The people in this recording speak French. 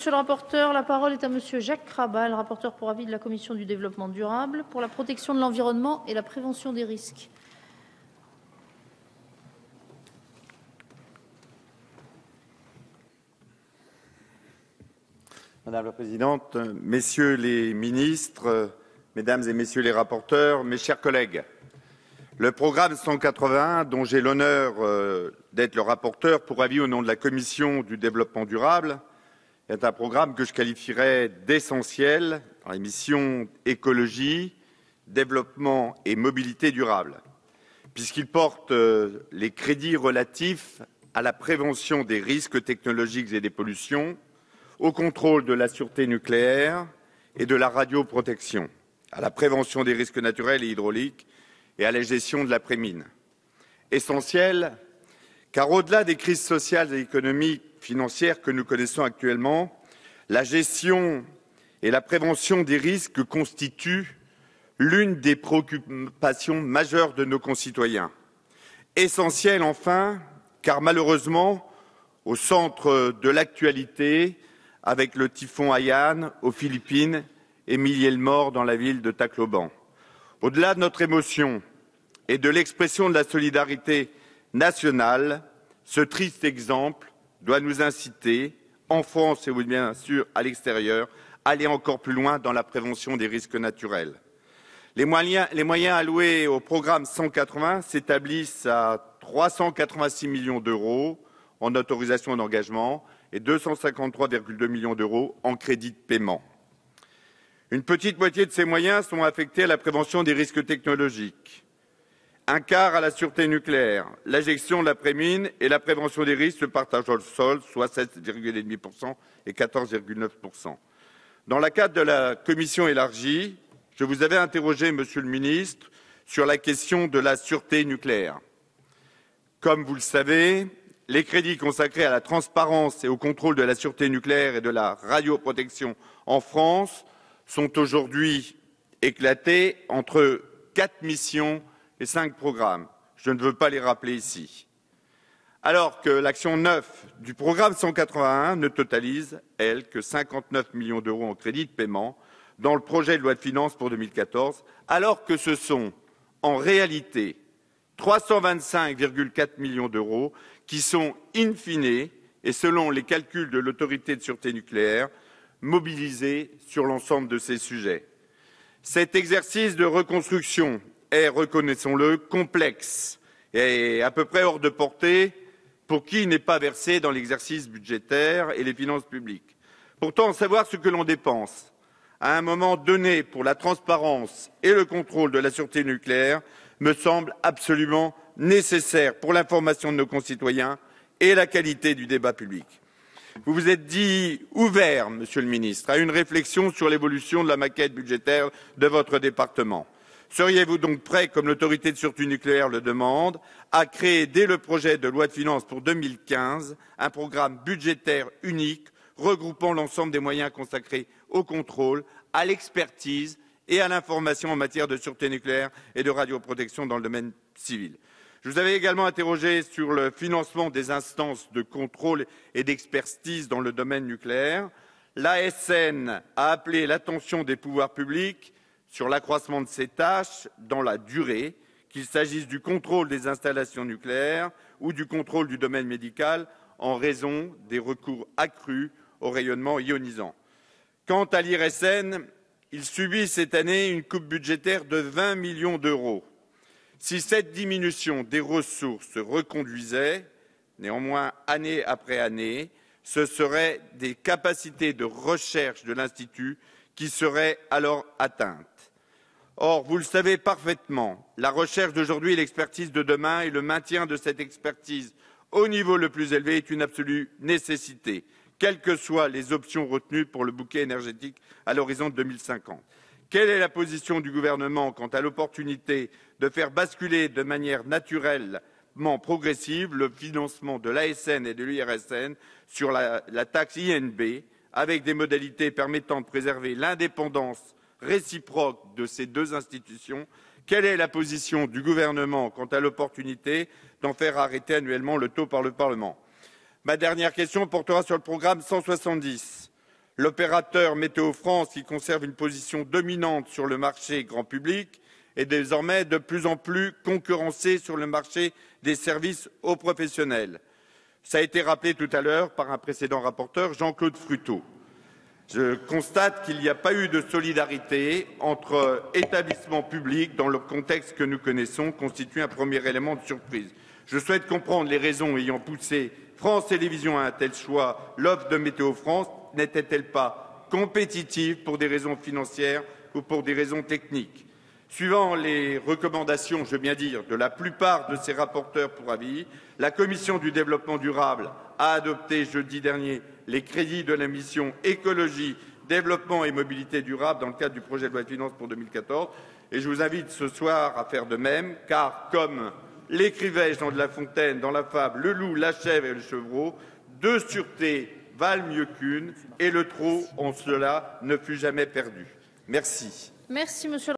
monsieur le rapporteur. La parole est à monsieur Jacques Rabal, rapporteur pour avis de la Commission du développement durable, pour la protection de l'environnement et la prévention des risques. Madame la Présidente, Messieurs les ministres, Mesdames et Messieurs les rapporteurs, mes chers collègues, le programme 181, dont j'ai l'honneur d'être le rapporteur pour avis au nom de la Commission du développement durable, est un programme que je qualifierais d'essentiel dans les missions écologie, développement et mobilité durable, puisqu'il porte les crédits relatifs à la prévention des risques technologiques et des pollutions, au contrôle de la sûreté nucléaire et de la radioprotection, à la prévention des risques naturels et hydrauliques et à la gestion de l'après-mine. Essentiel, car au-delà des crises sociales et économiques, financières que nous connaissons actuellement, la gestion et la prévention des risques constituent l'une des préoccupations majeures de nos concitoyens. Essentiel enfin, car malheureusement, au centre de l'actualité, avec le typhon Haiyan aux Philippines et milliers de morts dans la ville de Tacloban. Au-delà de notre émotion et de l'expression de la solidarité nationale, ce triste exemple doit nous inciter, en France et bien sûr à l'extérieur, à aller encore plus loin dans la prévention des risques naturels. Les moyens alloués au programme 180 s'établissent à 386 millions d'euros en autorisations d'engagement et 253,2 millions d'euros en crédits de paiement. Une petite moitié de ces moyens sont affectés à la prévention des risques technologiques, un quart à la sûreté nucléaire, la gestion de l'après-mine et la prévention des risques se partagent au sol, soit 7,5% et 14,9%. Dans le cadre de la commission élargie, je vous avais interrogé, Monsieur le ministre, sur la question de la sûreté nucléaire. Comme vous le savez, les crédits consacrés à la transparence et au contrôle de la sûreté nucléaire et de la radioprotection en France sont aujourd'hui éclatés entre 4 missions et 5 programmes. Je ne veux pas les rappeler ici. Alors que l'action 9 du programme 181 ne totalise, elle, que 59 millions d'euros en crédits de paiement dans le projet de loi de finances pour 2014, alors que ce sont en réalité 325,4 millions d'euros qui sont in fine, et selon les calculs de l'autorité de sûreté nucléaire, mobilisés sur l'ensemble de ces sujets. Cet exercice de reconstruction est, reconnaissons-le, complexe et à peu près hors de portée pour qui n'est pas versé dans l'exercice budgétaire et les finances publiques. Pourtant, savoir ce que l'on dépense à un moment donné pour la transparence et le contrôle de la sûreté nucléaire me semble absolument nécessaire pour l'information de nos concitoyens et la qualité du débat public. Vous vous êtes dit ouvert, Monsieur le Ministre, à une réflexion sur l'évolution de la maquette budgétaire de votre département. Seriez-vous donc prêt, comme l'autorité de sûreté nucléaire le demande, à créer dès le projet de loi de finances pour 2015 un programme budgétaire unique regroupant l'ensemble des moyens consacrés au contrôle, à l'expertise et à l'information en matière de sûreté nucléaire et de radioprotection dans le domaine civil? Je vous avais également interrogé sur le financement des instances de contrôle et d'expertise dans le domaine nucléaire. L'ASN a appelé l'attention des pouvoirs publics sur l'accroissement de ces tâches dans la durée, qu'il s'agisse du contrôle des installations nucléaires ou du contrôle du domaine médical en raison des recours accrus au rayonnement ionisant. Quant à l'IRSN, il subit cette année une coupe budgétaire de 20 millions d'euros. Si cette diminution des ressources se reconduisait, néanmoins année après année, ce seraient des capacités de recherche de l'Institut qui seraient alors atteintes. Or, vous le savez parfaitement, la recherche d'aujourd'hui et l'expertise de demain et le maintien de cette expertise au niveau le plus élevé est une absolue nécessité, quelles que soient les options retenues pour le bouquet énergétique à l'horizon de 2050. Quelle est la position du gouvernement quant à l'opportunité de faire basculer de manière naturellement progressive le financement de l'ASN et de l'IRSN sur la taxe INB, avec des modalités permettant de préserver l'indépendance réciproque de ces deux institutions? Quelle est la position du gouvernement quant à l'opportunité d'en faire arrêter annuellement le taux par le Parlement? Ma dernière question portera sur le programme 170. L'opérateur Météo France, qui conserve une position dominante sur le marché grand public, est désormais de plus en plus concurrencé sur le marché des services aux professionnels. Ça a été rappelé tout à l'heure par un précédent rapporteur, Jean-Claude Fruteau. Je constate qu'il n'y a pas eu de solidarité entre établissements publics dans le contexte que nous connaissons, constitue un premier élément de surprise. Je souhaite comprendre les raisons ayant poussé France Télévisions à un tel choix. L'offre de Météo France n'était-elle pas compétitive pour des raisons financières ou pour des raisons techniques? Suivant les recommandations, je veux bien dire, de la plupart de ces rapporteurs pour avis, la Commission du développement durable a adopté jeudi dernier les crédits de la mission écologie, développement et mobilité durable dans le cadre du projet de loi de finances pour 2014. Et je vous invite ce soir à faire de même, car comme l'écrivait Jean de La Fontaine dans la fable Le loup, la chèvre et le chevreau, deux sûretés valent mieux qu'une, et le trop en cela ne fut jamais perdu. Merci. Merci, monsieur